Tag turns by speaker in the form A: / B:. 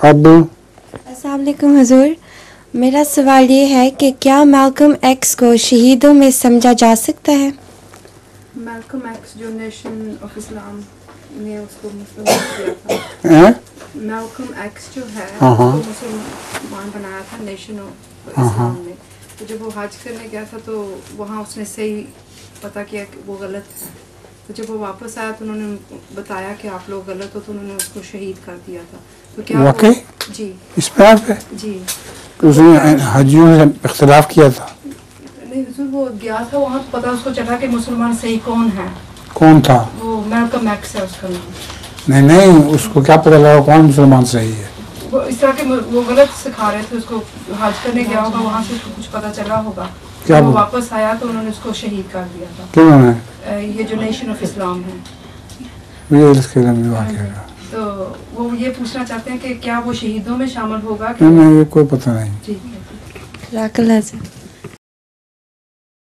A: اب
B: السلام علیکم حضور، میرا سوال یہ ہے کہ کیا میلکم ایکس کو شہیدوں میں سمجھا جا سکتا ہے؟
C: میلکم ایکس جو نیشن آف اسلام نے اس کو مسلمان کیا تھا، میلکم ایکس جو ہے اس کو مسلمان بنایا تھا نیشن آف اسلام نے. تو جب وہ حج کرنے گیا تھا تو وہاں اس نے صحیح پتہ کیا کہ وہ غلط ہے. تو جب وہ واپس آیا تو انہوں نے بتایا کہ آپ لوگ غلط ہو، تو انہوں نے اس کو شہید کر دیا تھا. تو کیا
A: واقعی
C: جی
A: اس بات پہ
C: جی
A: اس نے حجیوں سے اختلاف کیا تھا؟
C: نہیں حضور، وہ گیا تھا وہاں تو پتہ اس کو چلا کہ مسلمان صحیح کون ہے.
A: کون تھا؟
C: وہ میلکم ایکس ہے اس کا نام.
A: نہیں اس کو کیا پتہ لگا کون مسلمان صحیح ہے؟
C: وہ اس طرح کہ وہ غلط سکھا رہے تھے اس کو، حج کرنے گیا ہوگا وہاں سے اس کو کچھ پتہ چلا ہوگا. وہ واپس آیا تو انہوں نے اس کو شہید کر دیا تھا.
A: کیوں ہے
C: یہ جو نیشن آف اسلام ہے.
A: اس کے واقعہ
C: تو وہ یہ پوچھنا چاہتے ہیں کہ کیا وہ شہیدوں میں شامل ہوگا؟
A: نہیں، یہ کوئی پتہ نہیں.
C: ٹھیک ہے.
B: جزاک اللہ.